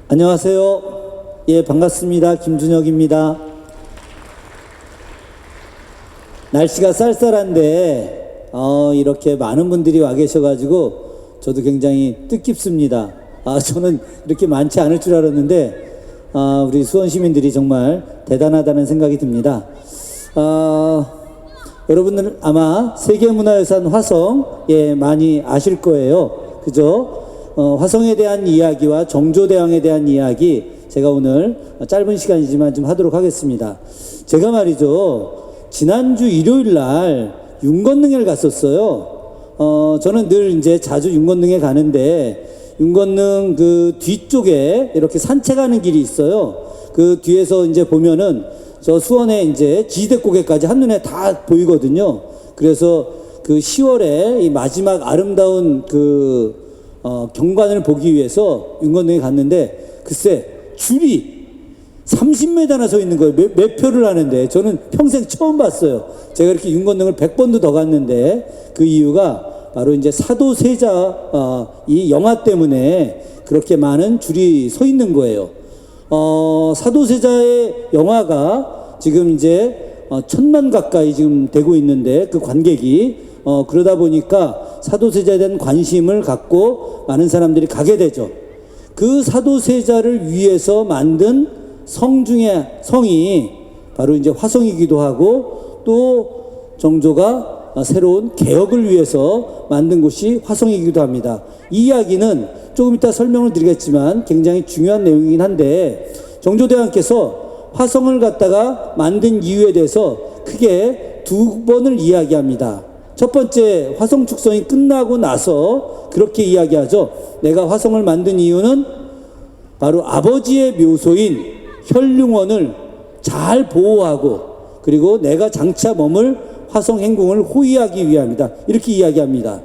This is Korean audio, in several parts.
안녕하세요. 예, 반갑습니다. 김준혁입니다. 날씨가 쌀쌀한데 이렇게 많은 분들이 와 계셔가지고 저도 굉장히 뜻깊습니다. 저는 이렇게 많지 않을 줄 알았는데 우리 수원 시민들이 정말 대단하다는 생각이 듭니다. 여러분들 아마 세계문화유산 화성 많이 아실 거예요. 그죠? 화성에 대한 이야기와 정조대왕에 대한 이야기 제가 오늘 짧은 시간이지만 좀 하도록 하겠습니다. 제가 말이죠, 지난주 일요일 날 윤건능을 갔었어요. 저는 늘 이제 자주 윤건능에 가는데 윤건능 그 뒤쪽에 이렇게 산책하는 길이 있어요. 그 뒤에서 이제 보면은 저 수원에 이제 지지대고개까지 한눈에 다 보이거든요. 그래서 그 10월에 이 마지막 아름다운 경관을 보기 위해서 윤건능에 갔는데 글쎄 줄이 30m나 서 있는 거예요. 매표를 하는데 저는 평생 처음 봤어요. 제가 이렇게 윤건능을 100번도 더 갔는데 그 이유가 바로 이제 사도세자 이 영화 때문에 그렇게 많은 줄이 서 있는 거예요. 사도세자의 영화가 지금 이제 1000만 가까이 지금 되고 있는데 그 관객이 그러다 보니까 사도세자에 대한 관심을 갖고 많은 사람들이 가게 되죠. 그 사도세자를 위해서 만든 성 중에 성이 바로 이제 화성이기도 하고 또 정조가 새로운 개혁을 위해서 만든 곳이 화성이기도 합니다. 이 이야기는 조금 이따 설명을 드리겠지만 굉장히 중요한 내용이긴 한데 정조대왕께서 화성을 갖다가 만든 이유에 대해서 크게 두 번을 이야기합니다. 첫 번째, 화성 축성이 끝나고 나서 그렇게 이야기하죠. 내가 화성을 만든 이유는 바로 아버지의 묘소인 혈륜원을 잘 보호하고 그리고 내가 장차 머물 화성 행궁을 호위하기 위함이다. 이렇게 이야기합니다.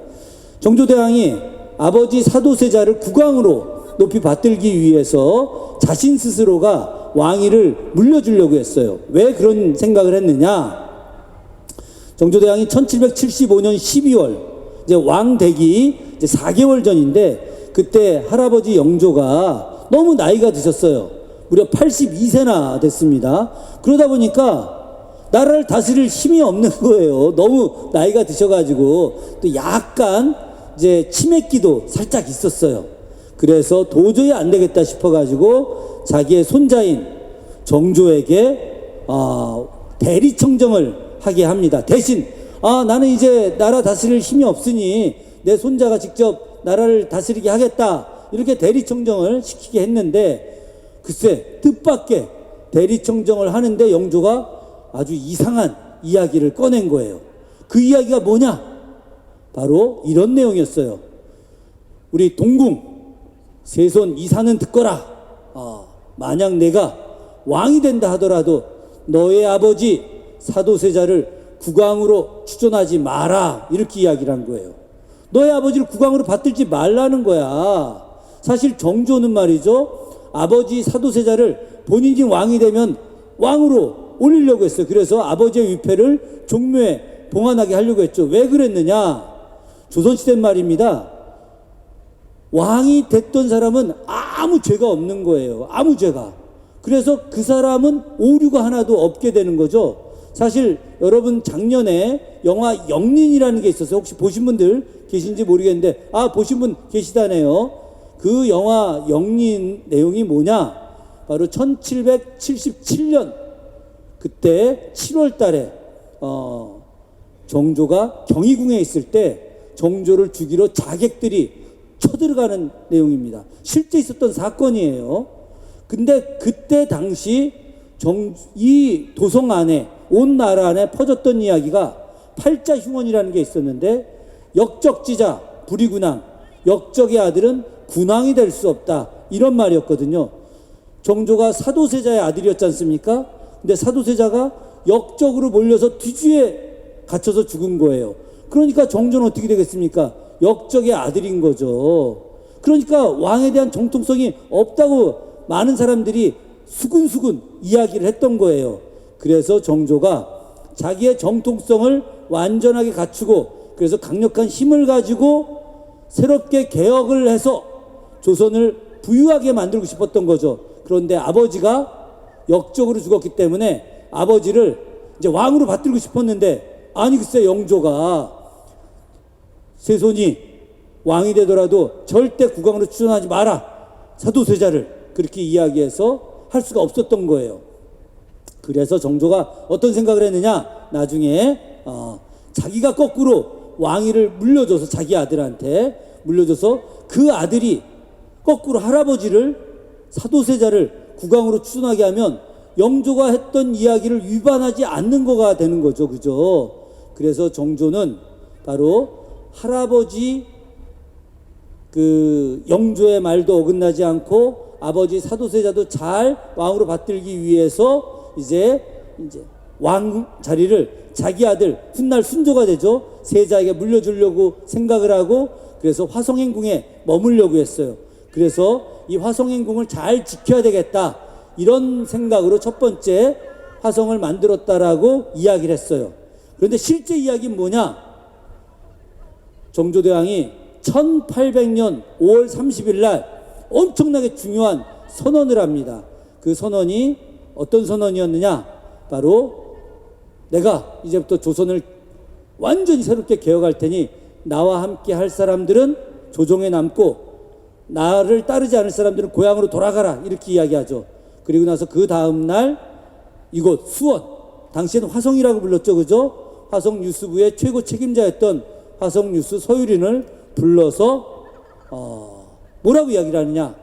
정조대왕이 아버지 사도세자를 국왕으로 높이 받들기 위해서 자신 스스로가 왕위를 물려주려고 했어요. 왜 그런 생각을 했느냐? 정조대왕이 1775년 12월 이제 왕 되기 이제 4개월 전인데 그때 할아버지 영조가 너무 나이가 드셨어요. 무려 82세나 됐습니다. 그러다 보니까 나라를 다스릴 힘이 없는 거예요. 너무 나이가 드셔가지고 또 약간 이제 치매기도 살짝 있었어요. 그래서 도저히 안 되겠다 싶어가지고 자기의 손자인 정조에게 대리청정을 하게 합니다. 대신 나는 이제 나라 다스릴 힘이 없으니 내 손자가 직접 나라를 다스리게 하겠다 이렇게 대리청정을 시키게 했는데 글쎄 뜻밖의 대리청정을 하는데 영조가 아주 이상한 이야기를 꺼낸 거예요. 그 이야기가 뭐냐? 바로 이런 내용이었어요. 우리 동궁 세손 이사는 듣거라. 만약 내가 왕이 된다 하더라도 너의 아버지 사도세자를 국왕으로 추존하지 마라. 이렇게 이야기를 한 거예요. 너의 아버지를 국왕으로 받들지 말라는 거야. 사실 정조는 말이죠, 아버지 사도세자를 본인이 왕이 되면 왕으로 올리려고 했어요. 그래서 아버지의 위패를 종묘에 봉안하게 하려고 했죠. 왜 그랬느냐? 조선시대 말입니다. 왕이 됐던 사람은 아무 죄가 없는 거예요. 아무 죄가. 그래서 그 사람은 오류가 하나도 없게 되는 거죠. 사실 여러분 작년에 영화 영린이라는 게 있었어요. 혹시 보신 분들 계신지 모르겠는데 보신 분 계시다네요. 그 영화 영린 내용이 뭐냐? 바로 1777년 그때 7월 달에 정조가 경희궁에 있을 때 정조를 죽이러 자객들이 쳐들어가는 내용입니다. 실제 있었던 사건이에요. 근데 그때 당시 이 도성 안에 온 나라 안에 퍼졌던 이야기가 팔자흉언이라는 게 있었는데 역적지자 불이군왕, 역적의 아들은 군왕이 될 수 없다 이런 말이었거든요. 정조가 사도세자의 아들이었지 않습니까? 근데 사도세자가 역적으로 몰려서 뒤주에 갇혀서 죽은 거예요. 그러니까 정조는 어떻게 되겠습니까? 역적의 아들인 거죠. 그러니까 왕에 대한 정통성이 없다고 많은 사람들이 수근수근 이야기를 했던 거예요. 그래서 정조가 자기의 정통성을 완전하게 갖추고 그래서 강력한 힘을 가지고 새롭게 개혁을 해서 조선을 부유하게 만들고 싶었던 거죠. 그런데 아버지가 역적으로 죽었기 때문에 아버지를 이제 왕으로 받들고 싶었는데, 아니 글쎄 영조가 세손이 왕이 되더라도 절대 국왕으로 추천하지 마라, 사도세자를, 그렇게 이야기해서 할 수가 없었던 거예요. 그래서 정조가 어떤 생각을 했느냐, 나중에 자기가 거꾸로 왕위를 물려줘서, 자기 아들한테 물려줘서 그 아들이 거꾸로 할아버지를, 사도세자를 국왕으로 추천하게 하면 영조가 했던 이야기를 위반하지 않는 거가 되는 거죠. 그죠? 그래서 정조는 바로 할아버지 그 영조의 말도 어긋나지 않고 아버지 사도세자도 잘 왕으로 받들기 위해서 이제 왕 자리를 자기 아들, 훗날 순조가 되죠, 세자에게 물려주려고 생각을 하고, 그래서 화성행궁에 머물려고 했어요. 그래서 이 화성행궁을 잘 지켜야 되겠다, 이런 생각으로 첫 번째 화성을 만들었다라고 이야기를 했어요. 그런데 실제 이야기는 뭐냐? 정조대왕이 1800년 5월 30일 날 엄청나게 중요한 선언을 합니다. 그 선언이 어떤 선언이었느냐? 바로 내가 이제부터 조선을 완전히 새롭게 개혁할 테니 나와 함께 할 사람들은 조정에 남고 나를 따르지 않을 사람들은 고향으로 돌아가라, 이렇게 이야기하죠. 그리고 나서 그 다음 날 이곳 수원, 당시에는 화성이라고 불렀죠. 그죠? 화성뉴스부의 최고 책임자였던 화성뉴스 서유린을 불러서 뭐라고 이야기를 하느냐?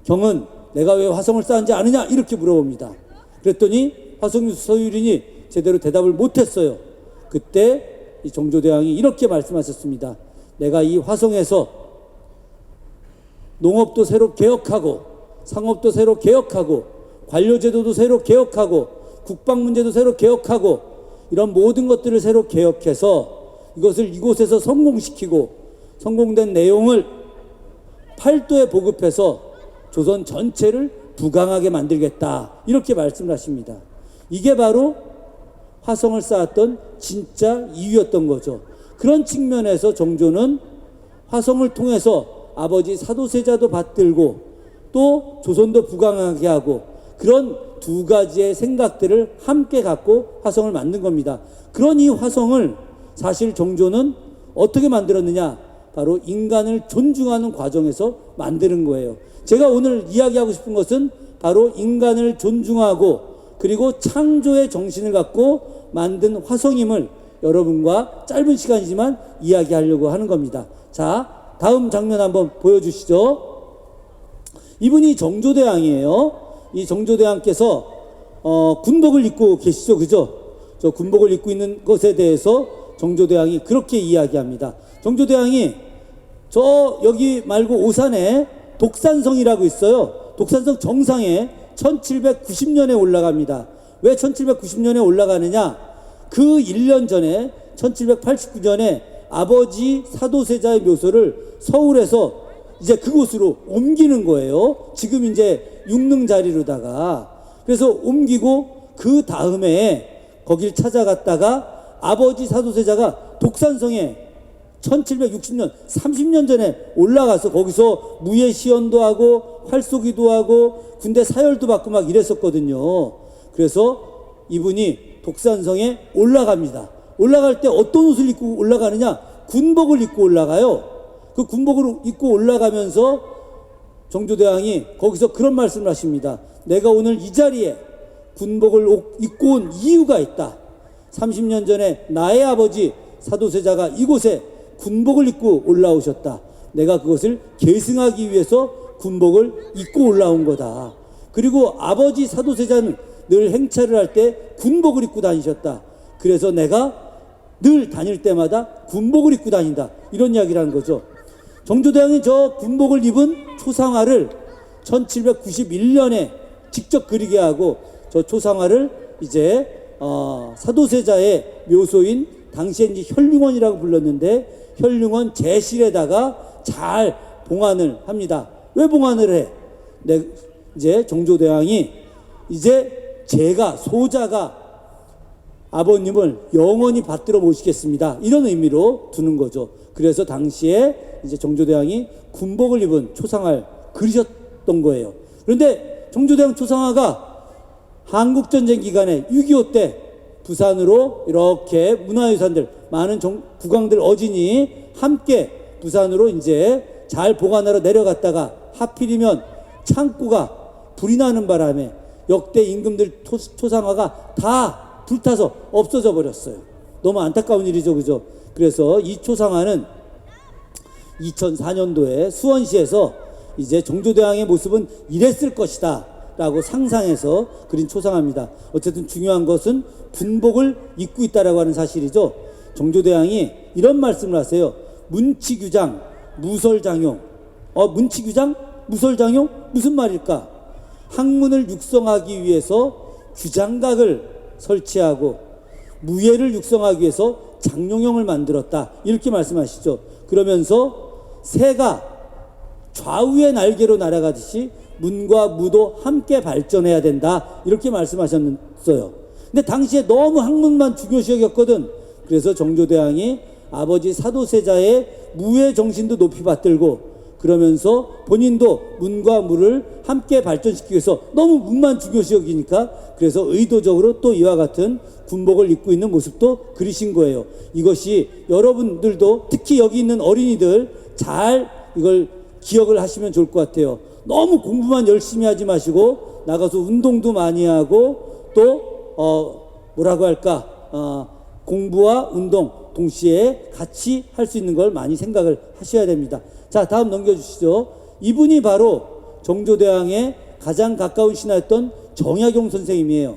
경은 내가 왜 화성을 쌓은지 아느냐? 이렇게 물어봅니다. 그랬더니 화성뉴스 서유린이 제대로 대답을 못했어요. 그때 이 정조대왕이 이렇게 말씀하셨습니다. 내가 이 화성에서 농업도 새로 개혁하고 상업도 새로 개혁하고 관료제도도 새로 개혁하고 국방문제도 새로 개혁하고 이런 모든 것들을 새로 개혁해서 이것을 이곳에서 성공시키고 성공된 내용을 팔도에 보급해서 조선 전체를 부강하게 만들겠다, 이렇게 말씀을 하십니다. 이게 바로 화성을 쌓았던 진짜 이유였던 거죠. 그런 측면에서 정조는 화성을 통해서 아버지 사도세자도 받들고 또 조선도 부강하게 하고, 그런 두 가지의 생각들을 함께 갖고 화성을 만든 겁니다. 그런 이 화성을 사실 정조는 어떻게 만들었느냐? 바로 인간을 존중하는 과정에서 만드는 거예요. 제가 오늘 이야기하고 싶은 것은 바로 인간을 존중하고 그리고 창조의 정신을 갖고 만든 화성임을 여러분과 짧은 시간이지만 이야기하려고 하는 겁니다. 자, 다음 장면 한번 보여주시죠. 이분이 정조대왕이에요. 이 정조대왕께서 군복을 입고 계시죠. 그죠? 저 군복을 입고 있는 것에 대해서 정조대왕이 그렇게 이야기합니다. 정조대왕이 저 여기 말고 오산에 독산성이라고 있어요. 독산성 정상에 1790년에 올라갑니다. 왜 1790년에 올라가느냐? 그 1년 전에 1789년에 아버지 사도세자의 묘소를 서울에서 이제 그곳으로 옮기는 거예요. 지금 이제 육릉 자리로다가. 그래서 옮기고 그 다음에 거길 찾아갔다가 아버지 사도세자가 독산성에 1760년 30년 전에 올라가서 거기서 무예시연도 하고 활쏘기도 하고 군대 사열도 받고 막 이랬었거든요. 그래서 이분이 독산성에 올라갑니다. 올라갈 때 어떤 옷을 입고 올라가느냐? 군복을 입고 올라가요. 그 군복을 입고 올라가면서 정조대왕이 거기서 그런 말씀을 하십니다. 내가 오늘 이 자리에 군복을 입고 온 이유가 있다. 30년 전에 나의 아버지 사도세자가 이곳에 군복을 입고 올라오셨다. 내가 그것을 계승하기 위해서 군복을 입고 올라온 거다. 그리고 아버지 사도세자는 늘 행차를 할 때 군복을 입고 다니셨다. 그래서 내가 늘 다닐 때마다 군복을 입고 다닌다. 이런 이야기를 하는 거죠. 정조대왕이 저 군복을 입은 초상화를 1791년에 직접 그리게 하고 저 초상화를 이제 사도세자의 묘소인 당시에 이제 혈륜원이라고 불렀는데 혈륜원 제실에다가 잘 봉안을 합니다. 왜 봉안을 해? 이제 정조대왕이 이제 제가 소자가 아버님을 영원히 받들어 모시겠습니다. 이런 의미로 두는 거죠. 그래서 당시에 이제 정조대왕이 군복을 입은 초상화를 그리셨던 거예요. 그런데 정조대왕 초상화가 한국전쟁 기간에 6.25 때 부산으로 이렇게 문화유산들, 많은 국왕들 어진이 함께 부산으로 이제 잘 보관하러 내려갔다가 하필이면 창고가 불이 나는 바람에 역대 임금들 초상화가 다 불타서 없어져 버렸어요. 너무 안타까운 일이죠, 그죠? 그래서 이 초상화는 2004년도에 수원시에서 이제 정조대왕의 모습은 이랬을 것이다 라고 상상해서 그린 초상화입니다. 어쨌든 중요한 것은 군복을 입고 있다라고 하는 사실이죠. 정조대왕이 이런 말씀을 하세요. 문치규장, 무설장용. 문치규장, 무설장용? 무슨 말일까? 학문을 육성하기 위해서 규장각을 설치하고 무예를 육성하기 위해서 장룡형을 만들었다. 이렇게 말씀하시죠. 그러면서 새가 좌우의 날개로 날아가듯이 문과 무도 함께 발전해야 된다. 이렇게 말씀하셨어요. 근데 당시에 너무 학문만 중요시 여겼거든. 그래서 정조대왕이 아버지 사도세자의 무예 정신도 높이 받들고 그러면서 본인도 문과 무를 함께 발전시키기 위해서 너무 문만 중요시 여기니까 그래서 의도적으로 또 이와 같은 군복을 입고 있는 모습도 그리신 거예요. 이것이 여러분들도 특히 여기 있는 어린이들 잘 이걸 기억을 하시면 좋을 것 같아요. 너무 공부만 열심히 하지 마시고 나가서 운동도 많이 하고 또 뭐라고 할까 공부와 운동 동시에 같이 할 수 있는 걸 많이 생각을 하셔야 됩니다. 자, 다음 넘겨주시죠. 이분이 바로 정조대왕의 가장 가까운 신하였던 정약용 선생님이에요.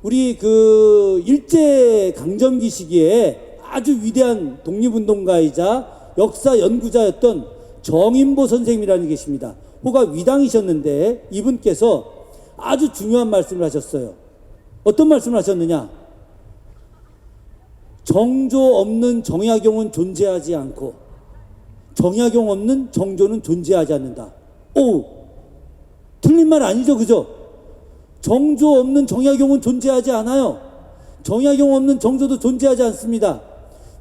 우리 그 일제강점기 시기에 아주 위대한 독립운동가이자 역사 연구자였던 정인보 선생님이라는 게 계십니다. 호가 위당이셨는데 이분께서 아주 중요한 말씀을 하셨어요. 어떤 말씀을 하셨느냐? 정조 없는 정약용은 존재하지 않고 정약용 없는 정조는 존재하지 않는다. 오, 틀린 말 아니죠, 그죠? 정조 없는 정약용은 존재하지 않아요. 정약용 없는 정조도 존재하지 않습니다.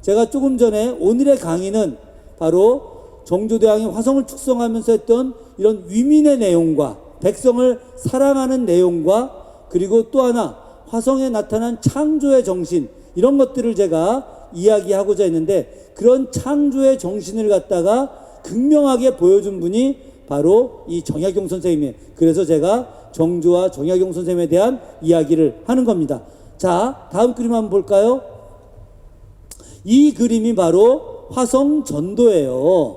제가 조금 전에 오늘의 강의는 바로 정조대왕이 화성을 축성하면서 했던 이런 위민의 내용과 백성을 사랑하는 내용과 그리고 또 하나 화성에 나타난 창조의 정신, 이런 것들을 제가 이야기하고자 했는데 그런 창조의 정신을 갖다가 극명하게 보여준 분이 바로 이 정약용 선생님이에요. 그래서 제가 정조와 정약용 선생님에 대한 이야기를 하는 겁니다. 자, 다음 그림 한번 볼까요? 이 그림이 바로 화성 전도예요.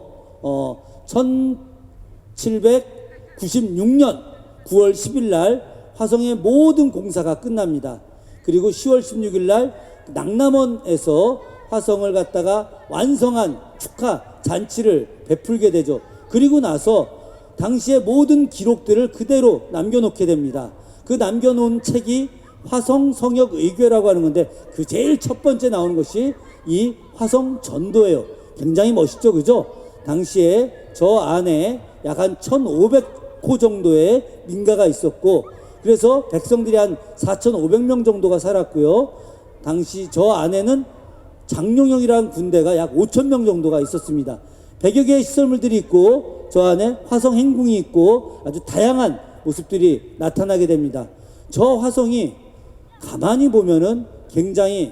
1796년 9월 10일 날 화성의 모든 공사가 끝납니다. 그리고 10월 16일 날 낙남원에서 화성을 갖다가 완성한 축하 잔치를 베풀게 되죠. 그리고 나서 당시의 모든 기록들을 그대로 남겨놓게 됩니다. 그 남겨놓은 책이 화성성역의궤라고 하는 건데 그 제일 첫 번째 나오는 것이 이 화성전도예요. 굉장히 멋있죠, 그죠? 당시에 저 안에 약 한 1500호 정도의 민가가 있었고 그래서 백성들이 한 4500명 정도가 살았고요. 당시 저 안에는 장룡형이라는 군대가 약 5000명 정도가 있었습니다. 100여 개의 시설물들이 있고 저 안에 화성 행궁이 있고 아주 다양한 모습들이 나타나게 됩니다. 저 화성이 가만히 보면은 굉장히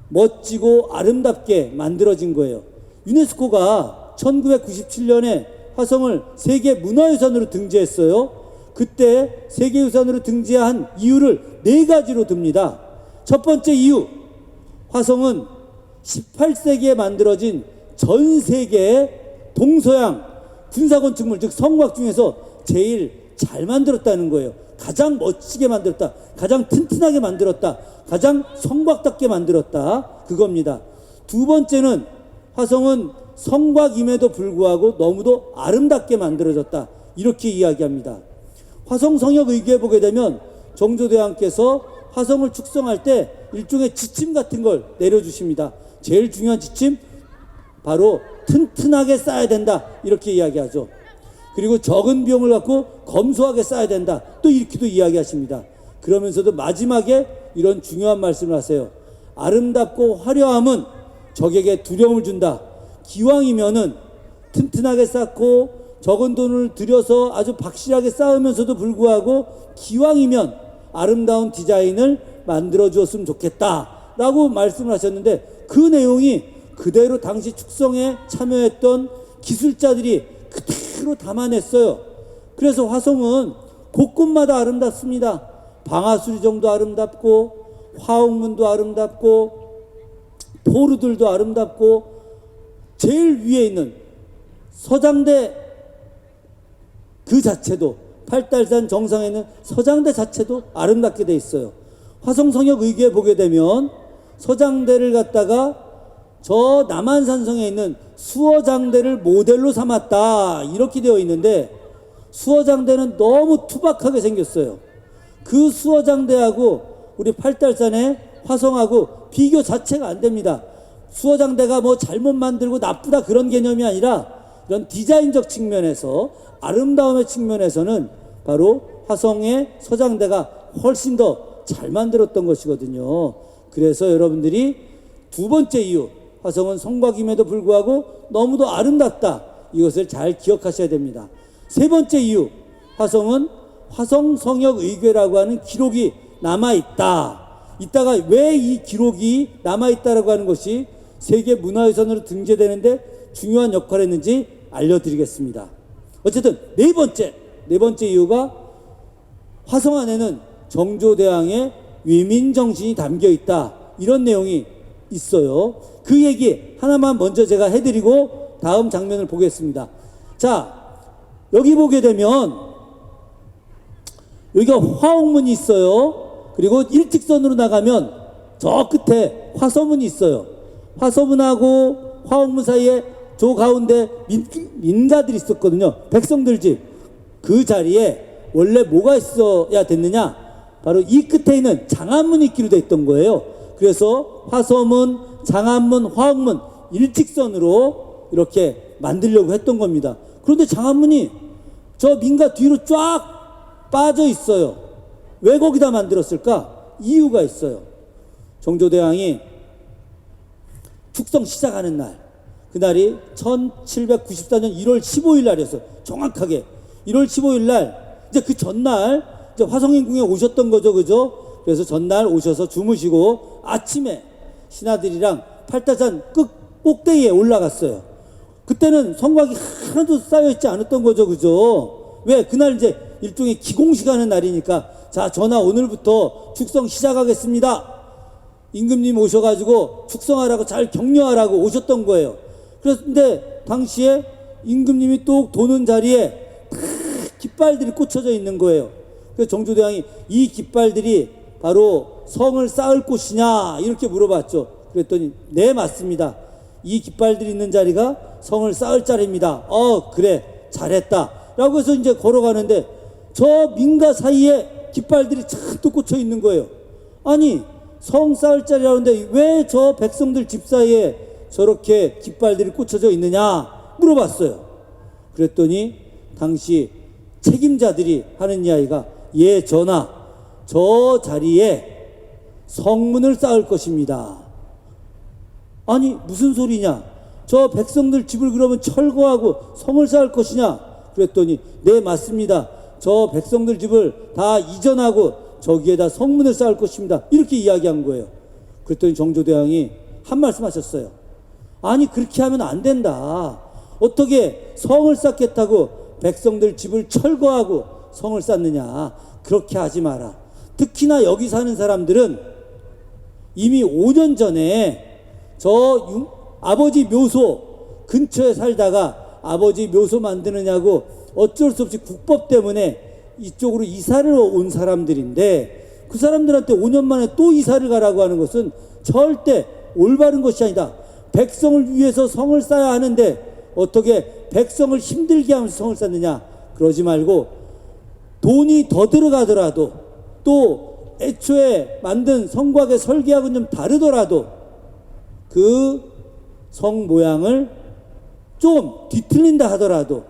멋지고 아름답게 만들어진 거예요. 유네스코가 1997년에 화성을 세계 문화유산으로 등재했어요. 그때 세계유산으로 등재한 이유를 4가지로 듭니다. 첫 번째 이유, 화성은 18세기에 만들어진 전 세계 동서양 군사건축물, 즉 성곽 중에서 제일 잘 만들었다는 거예요. 가장 멋지게 만들었다, 가장 튼튼하게 만들었다, 가장 성곽답게 만들었다, 그겁니다. 두 번째는 화성은 성곽임에도 불구하고 너무도 아름답게 만들어졌다, 이렇게 이야기합니다. 화성성역의궤에 보게 되면 정조대왕께서 화성을 축성할 때 일종의 지침 같은 걸 내려주십니다. 제일 중요한 지침, 바로 튼튼하게 쌓아야 된다, 이렇게 이야기하죠. 그리고 적은 비용을 갖고 검소하게 쌓아야 된다, 또 이렇게도 이야기하십니다. 그러면서도 마지막에 이런 중요한 말씀을 하세요. 아름답고 화려함은 적에게 두려움을 준다. 기왕이면은 튼튼하게 쌓고 적은 돈을 들여서 아주 박실하게 쌓으면서도 불구하고 기왕이면 아름다운 디자인을 만들어 주었으면 좋겠다라고 말씀을 하셨는데, 그 내용이 그대로 당시 축성에 참여했던 기술자들이 그대로 담아냈어요. 그래서 화성은 곳곳마다 아름답습니다. 방아수리정도 아름답고, 화옥문도 아름답고, 포루들도 아름답고, 제일 위에 있는 서장대 그 자체도, 팔달산 정상에 있는 서장대 자체도 아름답게 돼 있어요. 화성성역의궤에 보게 되면 서장대를 갖다가 저 남한산성에 있는 수어장대를 모델로 삼았다 이렇게 되어 있는데, 수어장대는 너무 투박하게 생겼어요. 그 수어장대하고 우리 팔달산의 화성하고 비교 자체가 안 됩니다. 수어장대가 뭐 잘못 만들고 나쁘다 그런 개념이 아니라, 이런 디자인적 측면에서, 아름다움의 측면에서는 바로 화성의 서장대가 훨씬 더 잘 만들었던 것이거든요. 그래서 여러분들이 두 번째 이유, 화성은 성곽임에도 불구하고 너무도 아름답다, 이것을 잘 기억하셔야 됩니다. 세 번째 이유, 화성은 화성성역의궤라고 하는 기록이 남아있다. 이따가 왜 이 기록이 남아있다라고 하는 것이 세계 문화유산으로 등재되는데 중요한 역할을 했는지 알려드리겠습니다. 어쨌든 네 번째 이유가, 화성 안에는 정조대왕의 위민정신이 담겨있다, 이런 내용이 있어요. 그 얘기 하나만 먼저 제가 해드리고 다음 장면을 보겠습니다. 자, 여기 보게 되면 여기가 화옥문이 있어요. 그리고 일직선으로 나가면 저 끝에 화서문이 있어요. 화서문하고 화옥문 사이에 저 가운데 민가들이 있었거든요. 백성들 집. 그 자리에 원래 뭐가 있어야 됐느냐? 바로 이 끝에 있는 장안문이 있기로 돼 있던 거예요. 그래서 화서문, 장안문, 화옥문 일직선으로 이렇게 만들려고 했던 겁니다. 그런데 장안문이 저 민가 뒤로 쫙 빠져 있어요. 왜 거기다 만들었을까? 이유가 있어요. 정조대왕이 축성 시작하는 날, 그날이 1794년 1월 15일 날이었어요. 정확하게 1월 15일 날, 이제 그 전날 이제 화성인궁에 오셨던 거죠, 그죠? 그래서 전날 오셔서 주무시고 아침에 신하들이랑 팔달산 꼭대기에 올라갔어요. 그때는 성곽이 하나도 쌓여있지 않았던 거죠, 그죠? 왜? 그날 이제 일종의 기공식하는 날이니까, 자, 전하 오늘부터 축성 시작하겠습니다. 임금님 오셔가지고 축성하라고, 잘 격려하라고 오셨던 거예요. 그런데 당시에 임금님이 또 도는 자리에 깃발들이 꽂혀져 있는 거예요. 그래서 정조대왕이 이 깃발들이 바로 성을 쌓을 곳이냐 이렇게 물어봤죠. 그랬더니 네, 맞습니다. 이 깃발들이 있는 자리가 성을 쌓을 자리입니다. 그래, 잘했다 라고 해서 이제 걸어가는데, 저 민가 사이에 깃발들이 잔뜩 꽂혀 있는 거예요. 아니, 성 쌓을 자리라는데 왜 저 백성들 집 사이에 저렇게 깃발들이 꽂혀져 있느냐 물어봤어요. 그랬더니 당시 책임자들이 하는 이야기가, 예, 전하, 저 자리에 성문을 쌓을 것입니다. 아니, 무슨 소리냐? 저 백성들 집을 그러면 철거하고 성을 쌓을 것이냐? 그랬더니 네, 맞습니다. 저 백성들 집을 다 이전하고 저기에다 성문을 쌓을 것입니다. 이렇게 이야기한 거예요. 그랬더니 정조대왕이 한 말씀 하셨어요. 아니, 그렇게 하면 안 된다. 어떻게 성을 쌓겠다고 백성들 집을 철거하고 성을 쌓느냐? 그렇게 하지 마라. 특히나 여기 사는 사람들은 이미 5년 전에 저 아버지 묘소 근처에 살다가 아버지 묘소 만드느냐고 어쩔 수 없이 국법 때문에 이쪽으로 이사를 온 사람들인데, 그 사람들한테 5년 만에 또 이사를 가라고 하는 것은 절대 올바른 것이 아니다. 백성을 위해서 성을 쌓아야 하는데 어떻게 백성을 힘들게 하면서 성을 쌓느냐? 그러지 말고 돈이 더 들어가더라도, 또 애초에 만든 성곽의 설계하고는 좀 다르더라도 그 성 모양을 좀 뒤틀린다 하더라도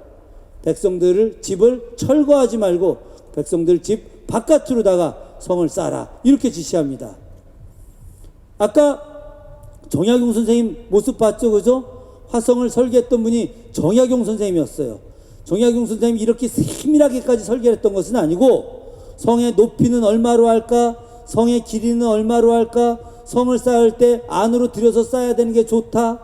백성들을 집을 철거하지 말고 백성들 집 바깥으로다가 성을 쌓아라, 이렇게 지시합니다. 아까 정약용 선생님 모습 봤죠, 그죠? 화성을 설계했던 분이 정약용 선생님이었어요. 정약용 선생님이 이렇게 세밀하게까지 설계를 했던 것은 아니고, 성의 높이는 얼마로 할까, 성의 길이는 얼마로 할까, 성을 쌓을 때 안으로 들여서 쌓아야 되는 게 좋다,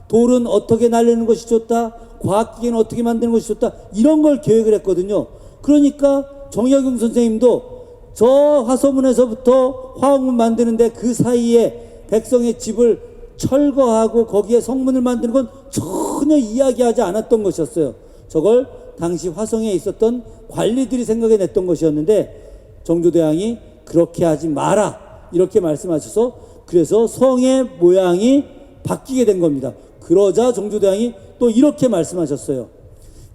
돌은 어떻게 날리는 것이 좋다, 과학기계는 어떻게 만드는 것이 좋다, 이런 걸 계획을 했거든요. 그러니까 정약용 선생님도 저 화서문에서부터 화학문 만드는데 그 사이에 백성의 집을 철거하고 거기에 성문을 만드는 건 전혀 이야기하지 않았던 것이었어요. 저걸 당시 화성에 있었던 관리들이 생각해냈던 것이었는데, 정조대왕이 그렇게 하지 마라 이렇게 말씀하셔서, 그래서 성의 모양이 바뀌게 된 겁니다. 그러자 정조대왕이 또 이렇게 말씀하셨어요.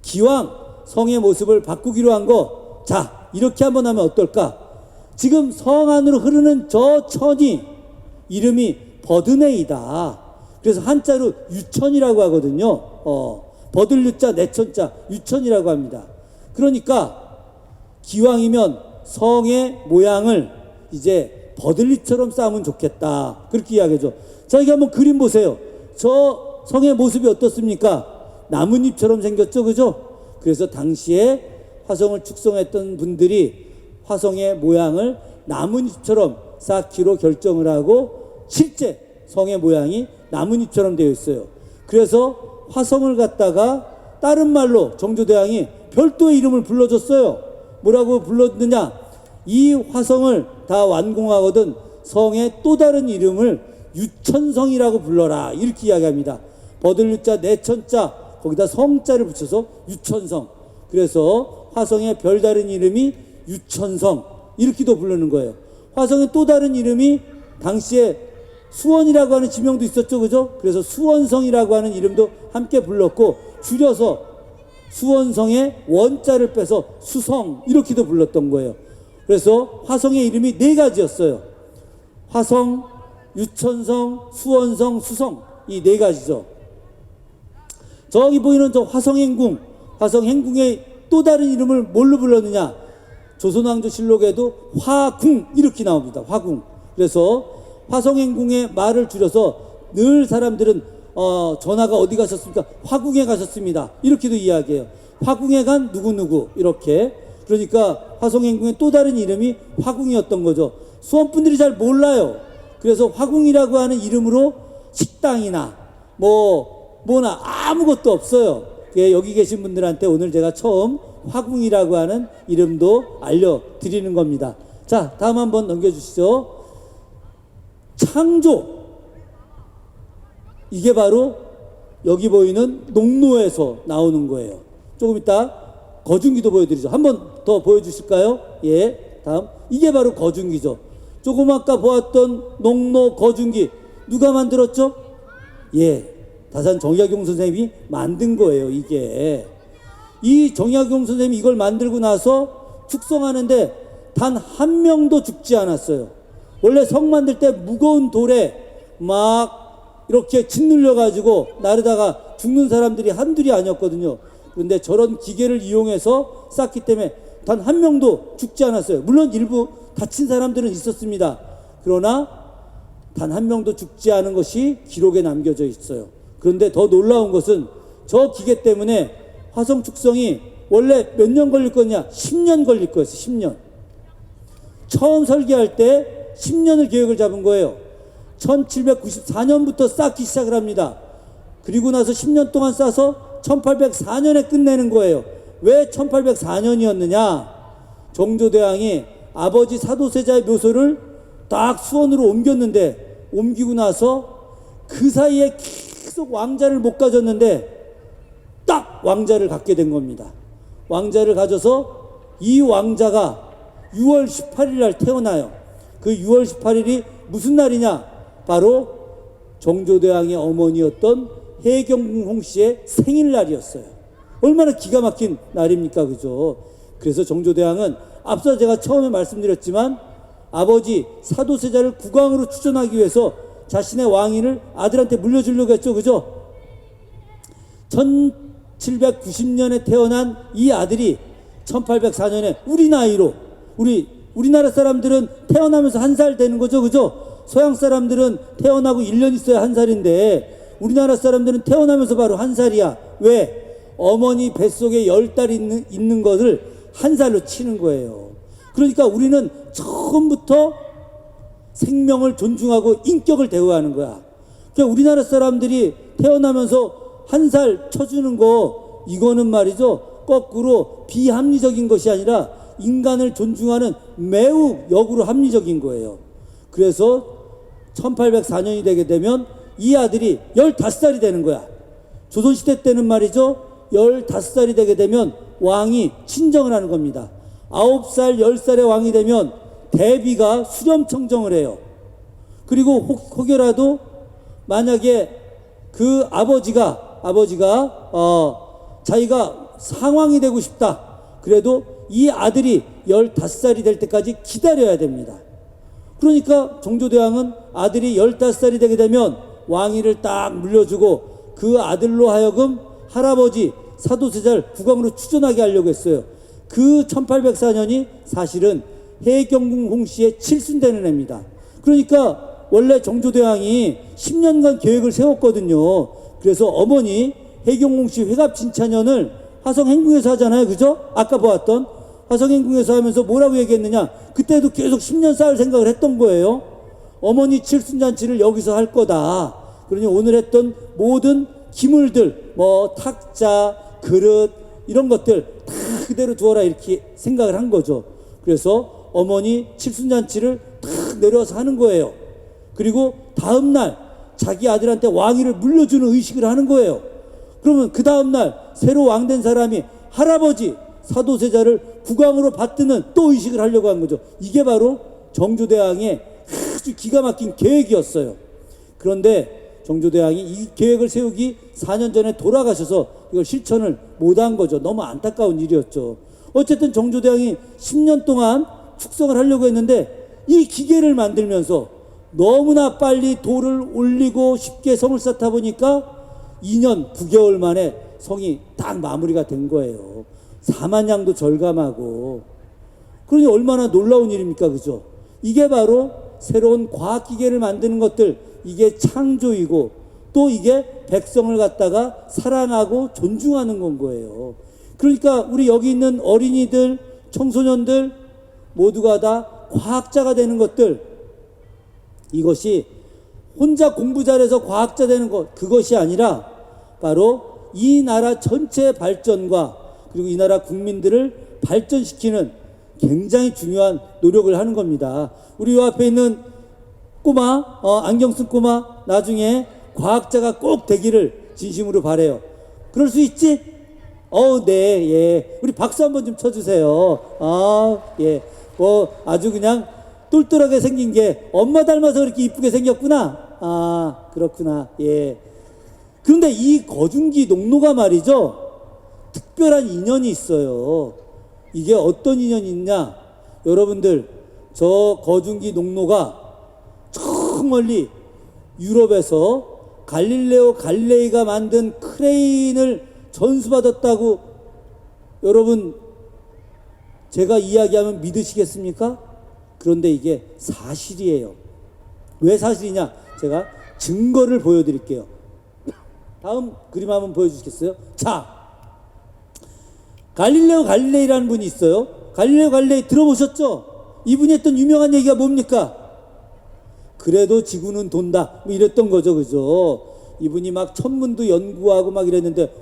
기왕 성의 모습을 바꾸기로 한 거, 자, 이렇게 한번 하면 어떨까? 지금 성 안으로 흐르는 저 천이 이름이 버드네이다. 그래서 한자로 유천이라고 하거든요. 버들유자 내천자 유천이라고 합니다. 그러니까 기왕이면 성의 모양을 이제 버들잎처럼 쌓으면 좋겠다, 그렇게 이야기하죠. 자, 이게 한번 그림 보세요. 저 성의 모습이 어떻습니까? 나뭇잎처럼 생겼죠, 그죠? 그래서 당시에 화성을 축성했던 분들이 화성의 모양을 나뭇잎처럼 쌓기로 결정을 하고, 실제 성의 모양이 나뭇잎처럼 되어 있어요. 그래서 화성을 갖다가 다른 말로 정조대왕이 별도의 이름을 불러줬어요. 뭐라고 불렀느냐? 이 화성을 다 완공하거든 성의 또 다른 이름을 유천성이라고 불러라, 이렇게 이야기합니다. 버들유자 내천자 거기다 성자를 붙여서 유천성. 그래서 화성의 별다른 이름이 유천성, 이렇게도 부르는 거예요. 화성의 또 다른 이름이 당시에 수원이라고 하는 지명도 있었죠, 그죠? 그래서 수원성이라고 하는 이름도 함께 불렀고, 줄여서 수원성의 원자를 빼서 수성, 이렇게도 불렀던 거예요. 그래서 화성의 이름이 4가지였어요. 화성, 유천성, 수원성, 수성, 이 4가지죠. 저기 보이는 저 화성행궁, 화성행궁의 또 다른 이름을 뭘로 불렀느냐? 조선왕조실록에도 화궁 이렇게 나옵니다. 화궁. 그래서 화성행궁의 말을 줄여서 늘 사람들은 전하가 어디 가셨습니까? 화궁에 가셨습니다, 이렇게도 이야기해요. 화궁에 간 누구누구, 이렇게. 그러니까 화성행궁의 또 다른 이름이 화궁이었던 거죠. 수원분들이 잘 몰라요. 그래서 화궁이라고 하는 이름으로 식당이나 뭐나 아무것도 없어요. 여기 계신 분들한테 오늘 제가 처음 화궁이라고 하는 이름도 알려드리는 겁니다. 자, 다음 한번 넘겨주시죠. 창조, 이게 바로 여기 보이는 농로에서 나오는 거예요. 조금 이따 거중기도 보여드리죠. 한번 더 보여주실까요? 예, 다음. 이게 바로 거중기죠. 조금 아까 보았던 농로 거중기 누가 만들었죠? 예, 다산 정약용 선생님이 만든 거예요. 이게 이 정약용 선생님이 이걸 만들고 나서 축성하는데 단 한 명도 죽지 않았어요. 원래 성 만들 때 무거운 돌에 막 이렇게 짓눌려 가지고 나르다가 죽는 사람들이 한둘이 아니었거든요. 그런데 저런 기계를 이용해서 쌓기 때문에 단 한 명도 죽지 않았어요. 물론 일부 다친 사람들은 있었습니다. 그러나 단 한 명도 죽지 않은 것이 기록에 남겨져 있어요. 그런데 더 놀라운 것은 저 기계 때문에 화성 축성이 원래 몇 년 걸릴 거냐? 10년 걸릴 거였어요. 10년. 처음 설계할 때 10년을 계획을 잡은 거예요. 1794년부터 쌓기 시작을 합니다. 그리고 나서 10년 동안 쌓아서 1804년에 끝내는 거예요. 왜 1804년이었느냐? 정조대왕이 아버지 사도세자의 묘소를 딱 수원으로 옮겼는데, 옮기고 나서 그 사이에 계속 왕자를 못 가졌는데 딱 왕자를 갖게 된 겁니다. 왕자를 가져서 이 왕자가 6월 18일 날 태어나요. 그 6월 18일이 무슨 날이냐? 바로 정조대왕의 어머니였던 해경궁 홍씨의 생일날이었어요. 얼마나 기가 막힌 날입니까, 그죠? 그래서 정조대왕은 앞서 제가 처음에 말씀드렸지만 아버지 사도세자를 국왕으로 추천하기 위해서 자신의 왕위를 아들한테 물려주려고 했죠, 그죠? 1790년에 태어난 이 아들이 1804년에 우리 나이로, 우리나라 사람들은 태어나면서 1살 되는 거죠, 그죠? 서양 사람들은 태어나고 1년 있어야 1살인데 우리나라 사람들은 태어나면서 바로 1살이야. 왜? 어머니 뱃속에 10달 있는 것을 한 살로 치는 거예요. 그러니까 우리는 처음부터 생명을 존중하고 인격을 대우하는 거야. 그러니까 우리나라 사람들이 태어나면서 한 살 쳐주는 거, 이거는 말이죠, 거꾸로 비합리적인 것이 아니라 인간을 존중하는 매우 역으로 합리적인 거예요. 그래서 1804년이 되게 되면 이 아들이 15살이 되는 거야. 조선시대 때는 말이죠, 15살이 되게 되면 왕이 친정을 하는 겁니다. 9살, 10살의 왕이 되면 대비가 수렴청정을 해요. 그리고 혹여라도 만약에 그 아버지가 자기가 상왕이 되고 싶다, 그래도 이 아들이 15살이 될 때까지 기다려야 됩니다. 그러니까 정조대왕은 아들이 15살이 되게 되면 왕위를 딱 물려주고 그 아들로 하여금 할아버지 사도세자를 국왕으로 추존하게 하려고 했어요. 그 1804년이 사실은 해경궁 홍씨의 칠순되는 해입니다. 그러니까 원래 정조대왕이 10년간 계획을 세웠거든요. 그래서 어머니 해경궁씨 회갑진차년을 화성행궁에서 하잖아요. 그죠? 아까 보았던 화성행궁에서 하면서 뭐라고 얘기했느냐, 그때도 계속 10년 쌓을 생각을 했던 거예요. 어머니 칠순잔치를 여기서 할 거다. 그러니 오늘 했던 모든 기물들, 뭐 탁자, 그릇, 이런 것들 다 그대로 두어라, 이렇게 생각을 한 거죠. 그래서 어머니 칠순잔치를 탁 내려와서 하는 거예요. 그리고 다음날 자기 아들한테 왕위를 물려주는 의식을 하는 거예요. 그러면 그 다음날 새로 왕된 사람이 할아버지 사도세자를 국왕으로 받드는 또 의식을 하려고 한 거죠. 이게 바로 정조대왕의 아주 기가 막힌 계획이었어요. 그런데 정조대왕이 이 계획을 세우기 4년 전에 돌아가셔서 이걸 실천을 못한 거죠. 너무 안타까운 일이었죠. 어쨌든 정조대왕이 10년 동안 축성을 하려고 했는데 이 기계를 만들면서 너무나 빨리 돌을 올리고 쉽게 성을 쌓다 보니까 2년 9개월 만에 성이 딱 마무리가 된 거예요. 4만 양도 절감하고. 그러니 얼마나 놀라운 일입니까? 그죠? 이게 바로 새로운 과학기계를 만드는 것들, 이게 창조이고 또 이게 백성을 갖다가 사랑하고 존중하는 건 거예요. 그러니까 우리 여기 있는 어린이들, 청소년들 모두가 다 과학자가 되는 것들, 이것이 혼자 공부 잘해서 과학자 되는 것, 그것이 아니라 바로 이 나라 전체의 발전과 그리고 이 나라 국민들을 발전시키는 굉장히 중요한 노력을 하는 겁니다. 우리 요 앞에 있는 꼬마, 안경 쓴 꼬마, 나중에 과학자가 꼭 되기를 진심으로 바래요. 그럴 수 있지? 네, 예. 우리 박수 한번 좀 쳐주세요. 예. 아주 그냥 똘똘하게 생긴 게 엄마 닮아서 그렇게 이쁘게 생겼구나. 그렇구나. 예. 그런데 이 거중기 농로가 말이죠, 특별한 인연이 있어요. 이게 어떤 인연이 있냐? 여러분들, 저 거중기 농로가 저 멀리 유럽에서 갈릴레오 갈릴레이가 만든 크레인을 전수받았다고 여러분 제가 이야기하면 믿으시겠습니까? 그런데 이게 사실이에요. 왜 사실이냐? 제가 증거를 보여드릴게요. 다음 그림 한번 보여주시겠어요? 자, 갈릴레오 갈릴레이라는 분이 있어요. 갈릴레오 갈릴레이 들어보셨죠? 이분이 했던 유명한 얘기가 뭡니까? 그래도 지구는 돈다, 뭐 이랬던 거죠. 그죠? 이분이 막 천문도 연구하고 막 이랬는데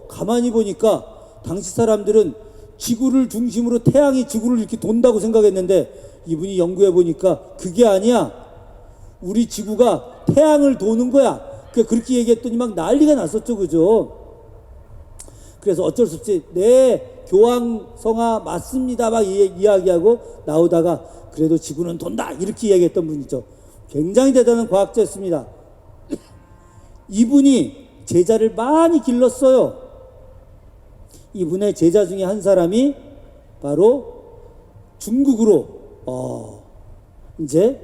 가만히 보니까 당시 사람들은 지구를 중심으로 태양이 지구를 이렇게 돈다고 생각했는데 이분이 연구해 보니까 그게 아니야. 우리 지구가 태양을 도는 거야. 그렇게 얘기했더니 막 난리가 났었죠. 그죠? 그래서 어쩔 수 없이 네, 교황성하 맞습니다 막 이야기하고 나오다가 그래도 지구는 돈다 이렇게 이야기했던 분이죠. 굉장히 대단한 과학자였습니다. 이분이 제자를 많이 길렀어요. 이분의 제자 중에 한 사람이 바로 중국으로 이제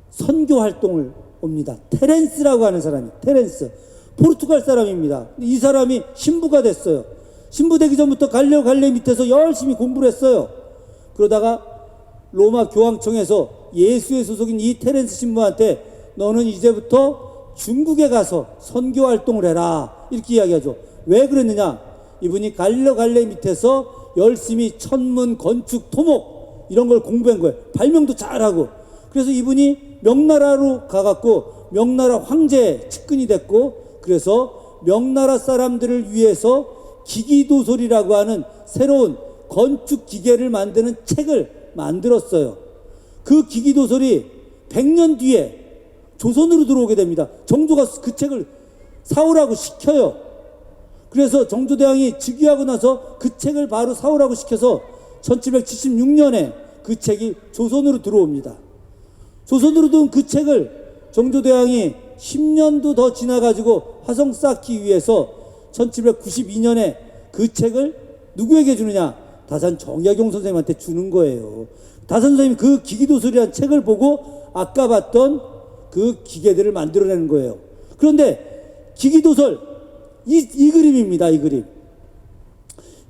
선교 활동을 옵니다. 테렌스라고 하는 사람이, 테렌스, 포르투갈 사람입니다. 이 사람이 신부가 됐어요. 신부 되기 전부터 갈릴레오 갈릴레이 밑에서 열심히 공부를 했어요. 그러다가 로마 교황청에서 예수의 소속인 이 테렌스 신부한테 너는 이제부터 중국에 가서 선교 활동을 해라 이렇게 이야기하죠. 왜 그랬느냐? 이분이 갈릴레오 갈릴레이 밑에서 열심히 천문, 건축, 토목 이런 걸 공부한 거예요. 발명도 잘하고. 그래서 이분이 명나라로 가갖고 명나라 황제 측근이 됐고, 그래서 명나라 사람들을 위해서 기기도솔이라고 하는 새로운 건축 기계를 만드는 책을 만들었어요. 그 기기도솔이 100년 뒤에 조선으로 들어오게 됩니다. 정조가 그 책을 사오라고 시켜요. 그래서 정조대왕이 즉위하고 나서 그 책을 바로 사오라고 시켜서 1776년에 그 책이 조선으로 들어옵니다. 조선으로 들어온 그 책을 정조대왕이 10년도 더 지나가지고 화성 쌓기 위해서 1792년에 그 책을 누구에게 주느냐? 다산 정약용 선생님한테 주는 거예요. 다산 선생님이 그 기기도솔이라는 책을 보고 아까 봤던 그 기계들을 만들어내는 거예요. 그런데 기기도솔, 이 그림입니다. 이 그림.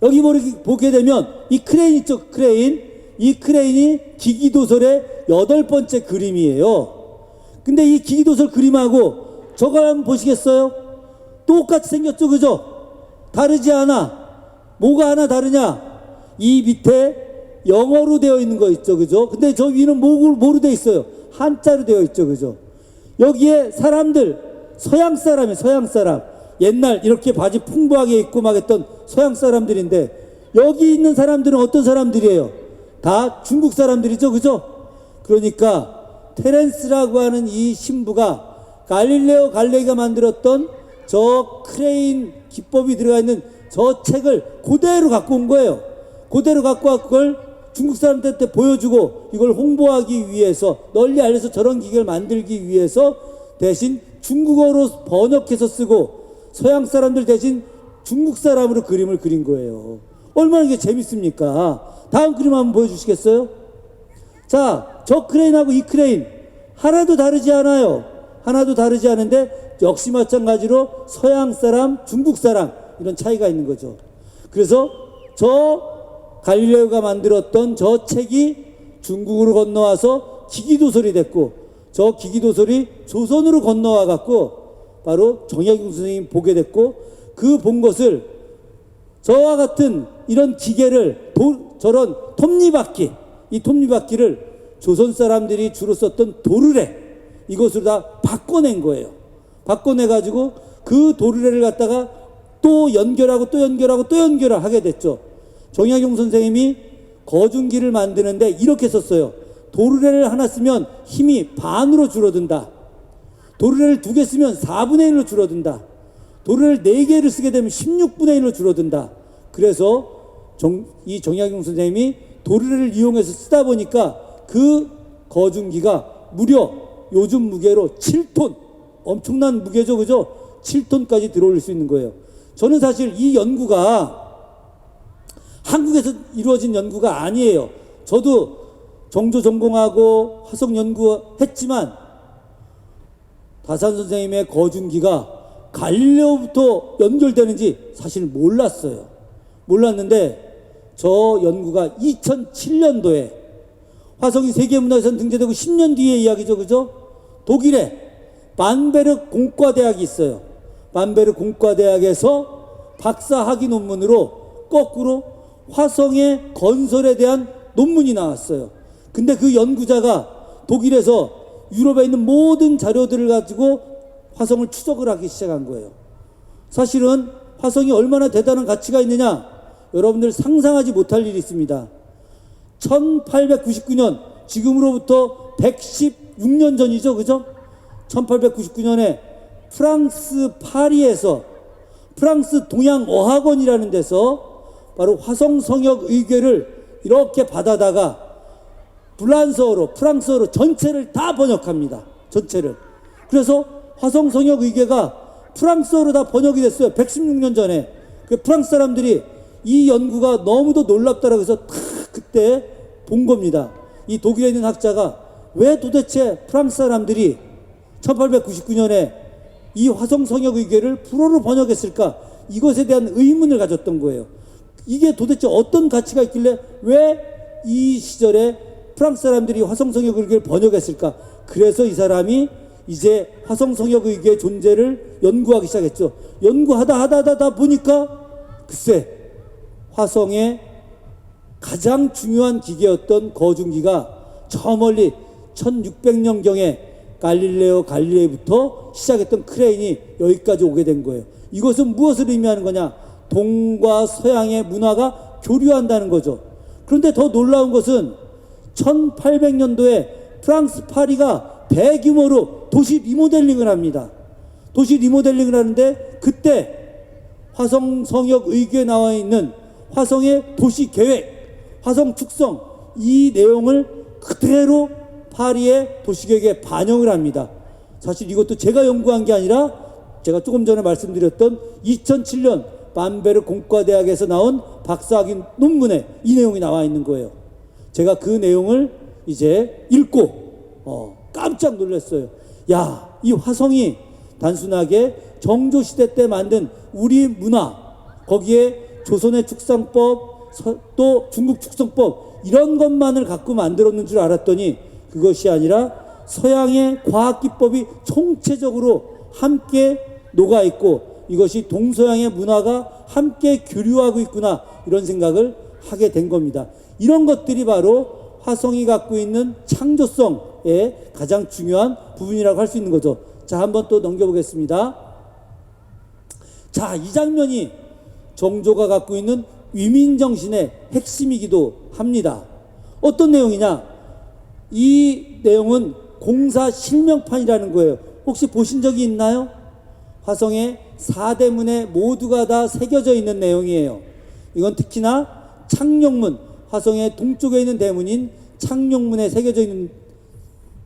여기 보게 되면 이 크레인 있죠? 크레인. 이 크레인이 기기도솔의 8번째 그림이에요. 근데 이 기기도솔 그림하고 저거 한번 보시겠어요? 똑같이 생겼죠? 그죠? 다르지 않아. 뭐가 하나 다르냐? 이 밑에 영어로 되어 있는 거 있죠? 그죠? 근데 저 위는 뭐로 되어 있어요? 한자로 되어 있죠? 그죠? 여기에 사람들, 서양 사람이에요. 서양 사람. 옛날 이렇게 바지 풍부하게 입고 막 했던 서양 사람들인데, 여기 있는 사람들은 어떤 사람들이에요? 다 중국 사람들이죠. 그죠? 그러니까 테렌스라고 하는 이 신부가 갈릴레오 갈릴레이가 만들었던 저 크레인 기법이 들어가 있는 저 책을 그대로 갖고 온 거예요. 그대로 갖고 와 그걸 중국 사람들한테 보여주고 이걸 홍보하기 위해서, 널리 알려서 저런 기계를 만들기 위해서 대신 중국어로 번역해서 쓰고 서양 사람들 대신 중국 사람으로 그림을 그린 거예요. 얼마나 이게 재밌습니까? 다음 그림 한번 보여주시겠어요? 자, 저 크레인하고 이 크레인 하나도 다르지 않아요. 하나도 다르지 않은데 역시 마찬가지로 서양 사람, 중국 사람 이런 차이가 있는 거죠. 그래서 저 갈릴레오가 만들었던 저 책이 중국으로 건너와서 기기도솔이 됐고, 저 기기도솔이 조선으로 건너와 갖고 바로 정약용 선생님이 보게 됐고, 그 본 것을 저와 같은 이런 기계를 저런 톱니바퀴, 이 톱니바퀴를 조선 사람들이 주로 썼던 도르래, 이것으로 다 바꿔낸 거예요. 바꿔내 가지고 그 도르래를 갖다가 또 연결하고 또 연결하고 또 연결을 하게 됐죠. 정약용 선생님이 거중기를 만드는데 이렇게 썼어요. 도르래를 하나 쓰면 힘이 반으로 줄어든다. 도르래를 2개 쓰면 4분의 1로 줄어든다. 도르래를 4개를 쓰게 되면 16분의 1로 줄어든다. 그래서 이 정약용 선생님이 도르래를 이용해서 쓰다 보니까 그 거중기가 무려 요즘 무게로 7톤, 엄청난 무게죠. 그죠? 7톤까지 들어올릴 수 있는 거예요. 저는 사실 이 연구가 한국에서 이루어진 연구가 아니에요. 저도 정조 전공하고 화성 연구했지만 다산 선생님의 거중기가 갈릴레오부터 연결되는지 사실 몰랐어요. 몰랐는데 저 연구가 2007년도에 화성이 세계문화유산 등재되고 10년 뒤의 이야기죠. 그죠? 독일에 반베르 공과대학이 있어요. 반베르 공과대학에서 박사 학위 논문으로 거꾸로 화성의 건설에 대한 논문이 나왔어요. 근데 그 연구자가 독일에서 유럽에 있는 모든 자료들을 가지고 화성을 추적을 하기 시작한 거예요. 사실은 화성이 얼마나 대단한 가치가 있느냐, 여러분들 상상하지 못할 일이 있습니다. 1899년, 지금으로부터 116년 전이죠. 그죠? 1899년에 프랑스 파리에서 프랑스 동양어학원이라는 데서 바로 화성 성역 의궤를 이렇게 받아다가 불란서어로, 프랑스어로 전체를 다 번역합니다. 전체를. 그래서 화성 성역 의궤가 프랑스어로 다 번역이 됐어요. 116년 전에. 프랑스 사람들이 이 연구가 너무도 놀랍다라고 해서 그때 본 겁니다. 이 독일에 있는 학자가 왜 도대체 프랑스 사람들이 1899년에 이 화성 성역 의궤를 불어로 번역했을까? 이것에 대한 의문을 가졌던 거예요. 이게 도대체 어떤 가치가 있길래 왜 이 시절에 프랑스 사람들이 화성 성역 의궤를 번역했을까? 그래서 이 사람이 이제 화성성역의교의 존재를 연구하기 시작했죠. 연구하다 보니까 글쎄 화성의 가장 중요한 기계였던 거중기가 저 멀리 1600년경에 갈릴레이부터 시작했던 크레인이 여기까지 오게 된 거예요. 이것은 무엇을 의미하는 거냐? 동과 서양의 문화가 교류한다는 거죠. 그런데 더 놀라운 것은 1800년도에 프랑스 파리가 대규모로 도시 리모델링을 합니다. 도시 리모델링을 하는데 그때 화성성역 의궤에 나와 있는 화성의 도시 계획, 화성 축성 이 내용을 그대로 파리의 도시계획에 반영을 합니다. 사실 이것도 제가 연구한 게 아니라 제가 조금 전에 말씀드렸던 2007년 밤베르 공과대학에서 나온 박사학위 논문에 이 내용이 나와 있는 거예요. 제가 그 내용을 이제 읽고 깜짝 놀랐어요. 야, 이 화성이 단순하게 정조시대 때 만든 우리 문화, 거기에 조선의 축성법, 또 중국 축성법 이런 것만을 갖고 만들었는 줄 알았더니 그것이 아니라 서양의 과학기법이 총체적으로 함께 녹아있고 이것이 동서양의 문화가 함께 교류하고 있구나 이런 생각을 하게 된 겁니다. 이런 것들이 바로 화성이 갖고 있는 창조성의 가장 중요한 부분이라고 할 수 있는 거죠. 자, 한번 또 넘겨보겠습니다. 자, 이 장면이 정조가 갖고 있는 위민정신의 핵심이기도 합니다. 어떤 내용이냐? 이 내용은 공사 실명판이라는 거예요. 혹시 보신 적이 있나요? 화성의 4대문에 모두가 다 새겨져 있는 내용이에요. 이건 특히나 창룡문, 화성의 동쪽에 있는 대문인 창룡문에 새겨져 있는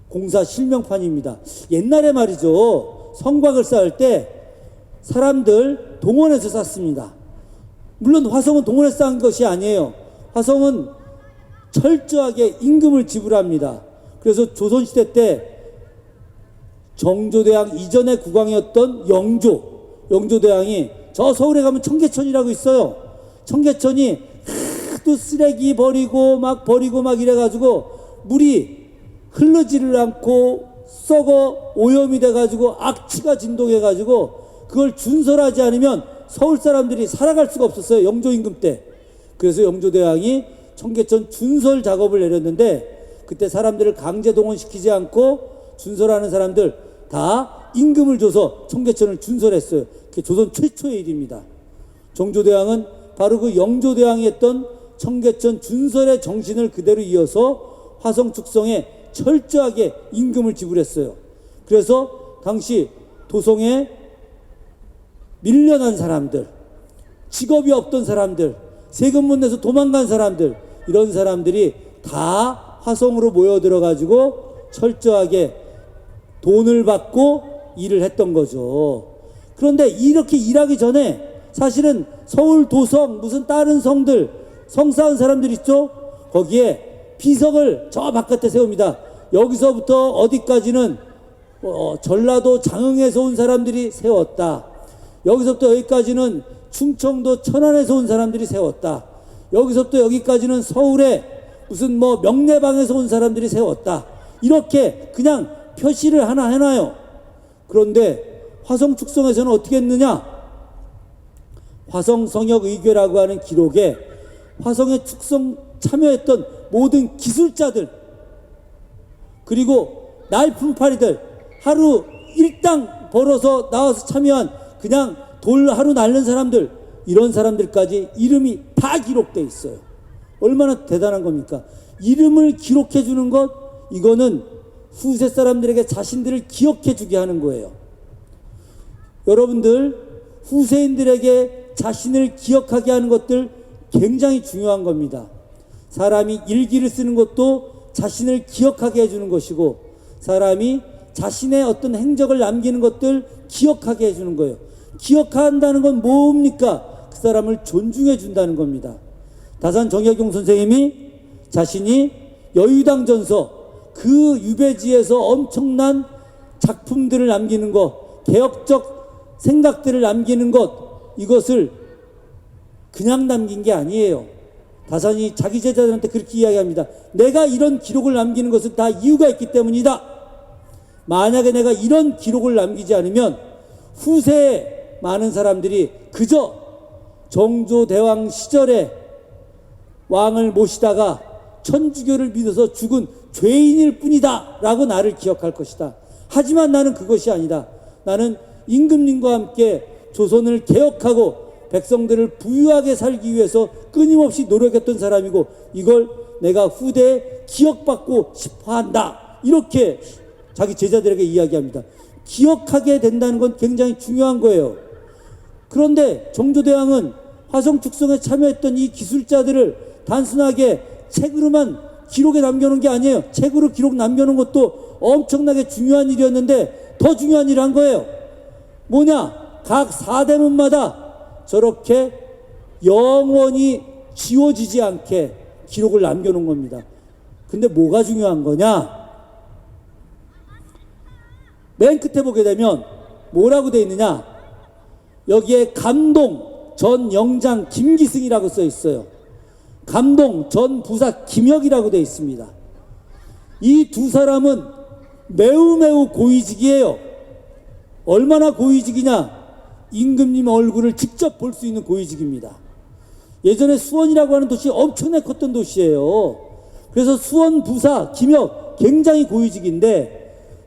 공사 실명판입니다. 옛날에 말이죠, 성곽을 쌓을 때 사람들 동원해서 쌓습니다. 물론 화성은 동원해서 쌓은 것이 아니에요. 화성은 철저하게 임금을 지불합니다. 그래서 조선시대 때 정조대왕 이전의 국왕이었던 영조대왕이 저 서울에 가면 청계천이라고 있어요. 청계천이 하도 쓰레기 버리고 막 이래가지고 물이 흐르지를 않고 썩어 오염이 돼가지고 악취가 진동해가지고 그걸 준설하지 않으면 서울 사람들이 살아갈 수가 없었어요. 영조 임금 때. 그래서 영조대왕이 청계천 준설 작업을 내렸는데 그때 사람들을 강제 동원시키지 않고 준설하는 사람들 다 임금을 줘서 청계천을 준설했어요. 그게 조선 최초의 일입니다. 정조대왕은 바로 그 영조대왕이 했던 청계천 준설의 정신을 그대로 이어서 화성 축성에 철저하게 임금을 지불했어요. 그래서 당시 도성에 밀려난 사람들, 직업이 없던 사람들, 세금 못 내서 도망간 사람들, 이런 사람들이 다 화성으로 모여들어가지고 철저하게 돈을 받고 일을 했던 거죠. 그런데 이렇게 일하기 전에 사실은 서울 도성 무슨 다른 성들 성 쌓은 사람들 있죠? 거기에 비석을 저 바깥에 세웁니다. 여기서부터 어디까지는 전라도 장흥에서 온 사람들이 세웠다. 여기서부터 여기까지는 충청도 천안에서 온 사람들이 세웠다. 여기서부터 여기까지는 서울에 무슨 명례방에서 온 사람들이 세웠다. 이렇게 그냥 표시를 하나 해놔요. 그런데 화성 축성에서는 어떻게 했느냐? 화성성역의궤라고 하는 기록에 화성의 축성 참여했던 모든 기술자들 그리고 날품팔이들 하루 일당 벌어서 나와서 참여한 그냥 돌 하루 날른 사람들 이런 사람들까지 이름이 다 기록되어 있어요. 얼마나 대단한 겁니까? 이름을 기록해 주는 것 이거는 후세 사람들에게 자신들을 기억해 주게 하는 거예요. 여러분들 후세인들에게 자신을 기억하게 하는 것들 굉장히 중요한 겁니다. 사람이 일기를 쓰는 것도 자신을 기억하게 해주는 것이고 사람이 자신의 어떤 행적을 남기는 것들 기억하게 해주는 거예요. 기억한다는 건 뭡니까? 그 사람을 존중해 준다는 겁니다. 다산 정약용 선생님이 자신이 여유당전서 그 유배지에서 엄청난 작품들을 남기는 것, 개혁적 생각들을 남기는 것, 이것을 그냥 남긴 게 아니에요. 다산이 자기 제자들한테 그렇게 이야기합니다. 내가 이런 기록을 남기는 것은 다 이유가 있기 때문이다. 만약에 내가 이런 기록을 남기지 않으면 후세에 많은 사람들이 그저 정조대왕 시절에 왕을 모시다가 천주교를 믿어서 죽은 죄인일 뿐이다 라고 나를 기억할 것이다. 하지만 나는 그것이 아니다. 나는 임금님과 함께 조선을 개혁하고 백성들을 부유하게 살기 위해서 끊임없이 노력했던 사람이고 이걸 내가 후대에 기억받고 싶어한다. 이렇게 자기 제자들에게 이야기합니다. 기억하게 된다는 건 굉장히 중요한 거예요. 그런데 정조대왕은 화성축성에 참여했던 이 기술자들을 단순하게 책으로만 기록에 남겨놓은 게 아니에요. 책으로 기록 남겨놓은 것도 엄청나게 중요한 일이었는데 더 중요한 일을 한 거예요. 뭐냐? 각 사대문마다 저렇게 영원히 지워지지 않게 기록을 남겨놓은 겁니다. 근데 뭐가 중요한 거냐? 맨 끝에 보게 되면 뭐라고 되어 있느냐? 여기에 감동 전 영장 김기승이라고 써 있어요. 감동 전 부사 김혁이라고 되어 있습니다. 이 두 사람은 매우 고위직이에요. 얼마나 고위직이냐? 임금님 얼굴을 직접 볼 수 있는 고위직입니다. 예전에 수원이라고 하는 도시 엄청나게 컸던 도시예요. 그래서 수원 부사 김혁 굉장히 고위직인데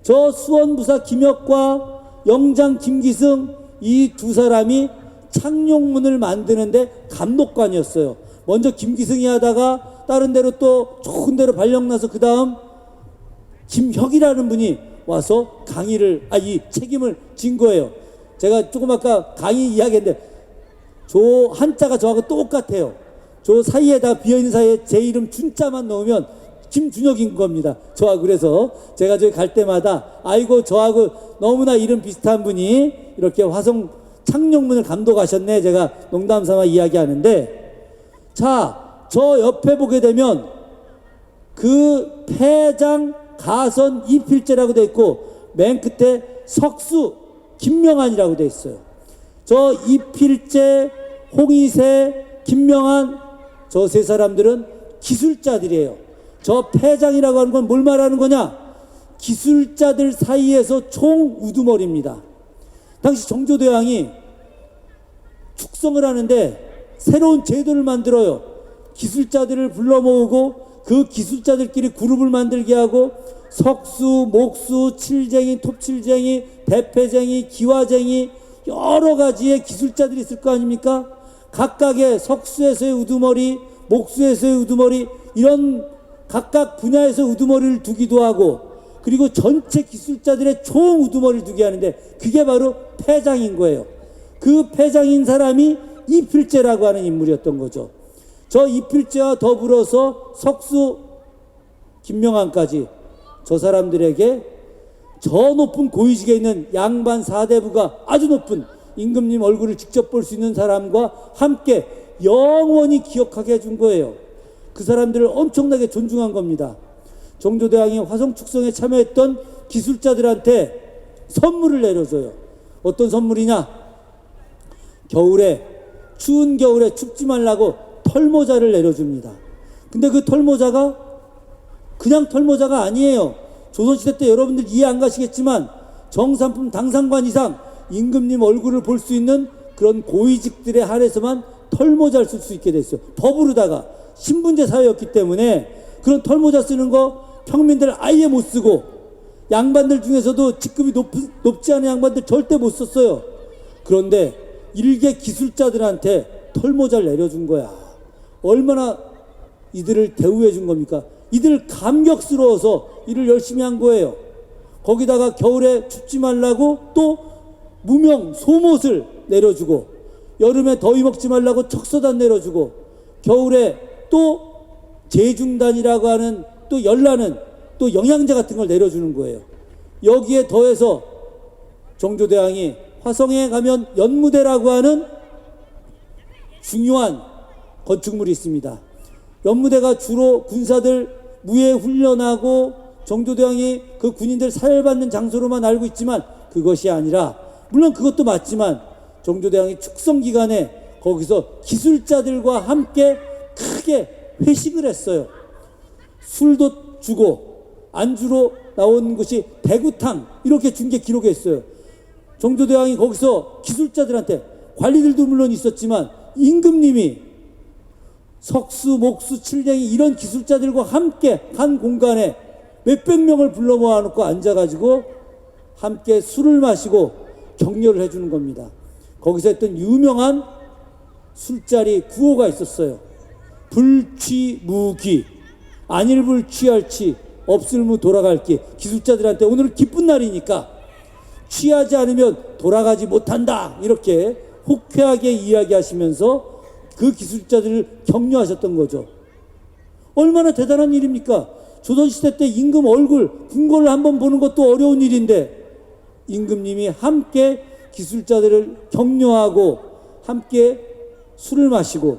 저 수원 부사 김혁과 영장 김기승 이 두 사람이 창룡문을 만드는데 감독관이었어요. 먼저 김기승이 하다가 다른 데로 또 좋은 데로 발령나서 그 다음 김혁이라는 분이 와서 강의를 이 책임을 진 거예요. 제가 조금 아까 강의 이야기했는데 저 한자가 저하고 똑같아요. 저 사이에다 비어있는 사이에 제 이름 준자만 넣으면 김준혁인 겁니다. 저하고. 그래서 제가 저기 갈 때마다 아이고 저하고 너무나 이름 비슷한 분이 이렇게 화성 창룡문을 감독하셨네 제가 농담 삼아 이야기하는데, 자, 저 옆에 보게 되면 그 폐장 가선 이필제라고 돼 있고 맨 끝에 석수 김명한이라고 돼 있어요. 저 이필제, 홍희세, 김명한 저 세 사람들은 기술자들이에요. 저 폐장이라고 하는 건 뭘 말하는 거냐? 기술자들 사이에서 총 우두머리입니다. 당시 정조대왕이 축성을 하는데 새로운 제도를 만들어요. 기술자들을 불러 모으고 그 기술자들끼리 그룹을 만들게 하고 석수, 목수, 칠쟁이, 톱칠쟁이, 대패쟁이, 기와쟁이 여러 가지의 기술자들이 있을 거 아닙니까? 각각의 석수에서의 우두머리, 목수에서의 우두머리 이런 각각 분야에서 우두머리를 두기도 하고 그리고 전체 기술자들의 총 우두머리를 두게 하는데 그게 바로 폐장인 거예요. 그 폐장인 사람이 이필제라고 하는 인물이었던 거죠. 저 이필제와 더불어서 석수 김명한까지 저 사람들에게 저 높은 고위직에 있는 양반 사대부가 아주 높은 임금님 얼굴을 직접 볼 수 있는 사람과 함께 영원히 기억하게 해준 거예요. 그 사람들을 엄청나게 존중한 겁니다. 정조대왕이 화성축성에 참여했던 기술자들한테 선물을 내려줘요. 어떤 선물이냐? 겨울에 추운 겨울에 춥지 말라고 털모자를 내려줍니다. 근데 그 털모자가 그냥 털모자가 아니에요. 조선시대 때 여러분들 이해 안 가시겠지만 정삼품 당상관 이상 임금님 얼굴을 볼 수 있는 그런 고위직들에 한해서만 털모자를 쓸 수 있게 됐어요. 법으로다가 신분제 사회였기 때문에 그런 털모자 쓰는 거 평민들 아예 못 쓰고 양반들 중에서도 직급이 높지 않은 양반들 절대 못 썼어요. 그런데 일개 기술자들한테 털모자를 내려준 거야. 얼마나 이들을 대우해 준 겁니까? 이들 감격스러워서 일을 열심히 한 거예요. 거기다가 겨울에 춥지 말라고 또 무명 소못을 내려주고 여름에 더위 먹지 말라고 척서단 내려주고 겨울에 또 제중단이라고 하는 또 열나는 또 영양제 같은 걸 내려주는 거예요. 여기에 더해서 정조대왕이 화성에 가면 연무대라고 하는 중요한 건축물이 있습니다. 연무대가 주로 군사들 무예 훈련하고 정조대왕이 그 군인들 사열받는 장소로만 알고 있지만 그것이 아니라 물론 그것도 맞지만 정조대왕이 축성 기간에 거기서 기술자들과 함께 크게 회식을 했어요. 술도 주고 안주로 나온 것이 대구탕 이렇게 중계 기록했어요. 정조대왕이 거기서 기술자들한테, 관리들도 물론 있었지만 임금님이 석수, 목수, 칠쟁이 이런 기술자들과 함께 한 공간에 몇백 명을 불러 모아놓고 앉아가지고 함께 술을 마시고 격려를 해주는 겁니다. 거기서 했던 유명한 술자리 구호가 있었어요. 불취무기, 안일불 취할치, 없을무 돌아갈기. 기술자들한테 오늘은 기쁜 날이니까 취하지 않으면 돌아가지 못한다, 이렇게 호쾌하게 이야기하시면서 그 기술자들을 격려하셨던 거죠. 얼마나 대단한 일입니까? 조선시대 때 임금 얼굴, 궁궐을 한번 보는 것도 어려운 일인데 임금님이 함께 기술자들을 격려하고 함께 술을 마시고,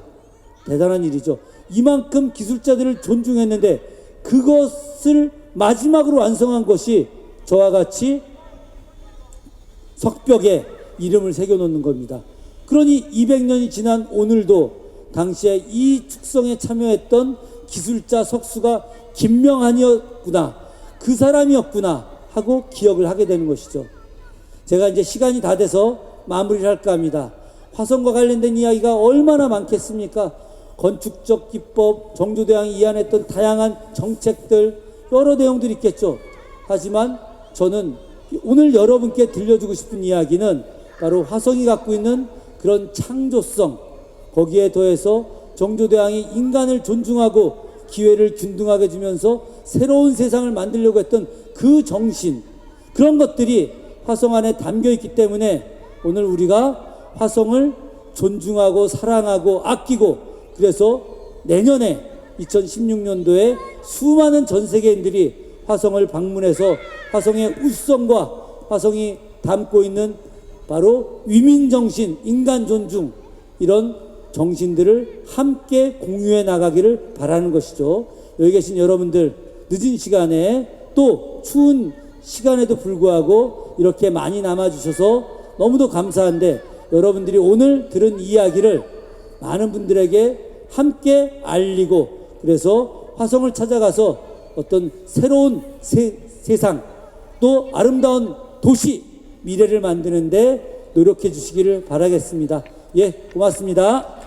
대단한 일이죠. 이만큼 기술자들을 존중했는데 그것을 마지막으로 완성한 것이 저와 같이 석벽에 이름을 새겨놓는 겁니다. 그러니 200년이 지난 오늘도 당시에 이 축성에 참여했던 기술자 석수가 김명한이었구나, 그 사람이었구나 하고 기억을 하게 되는 것이죠. 제가 이제 시간이 다 돼서 마무리를 할까 합니다. 화성과 관련된 이야기가 얼마나 많겠습니까? 건축적 기법, 정조대왕이 이안했던 다양한 정책들, 여러 내용들이 있겠죠. 하지만 저는 오늘 여러분께 들려주고 싶은 이야기는 바로 화성이 갖고 있는 그런 창조성, 거기에 더해서 정조대왕이 인간을 존중하고 기회를 균등하게 주면서 새로운 세상을 만들려고 했던 그 정신, 그런 것들이 화성 안에 담겨 있기 때문에 오늘 우리가 화성을 존중하고 사랑하고 아끼고, 그래서 내년에 2016년도에 수많은 전 세계인들이 화성을 방문해서 화성의 우수성과 화성이 담고 있는 바로 위민정신, 인간 존중, 이런 정신들을 함께 공유해 나가기를 바라는 것이죠. 여기 계신 여러분들, 늦은 시간에 또 추운 시간에도 불구하고 이렇게 많이 남아주셔서 너무도 감사한데, 여러분들이 오늘 들은 이야기를 많은 분들에게 함께 알리고, 그래서 화성을 찾아가서 어떤 새로운 세상, 또 아름다운 도시, 미래를 만드는데 노력해 주시기를 바라겠습니다. 예, 고맙습니다.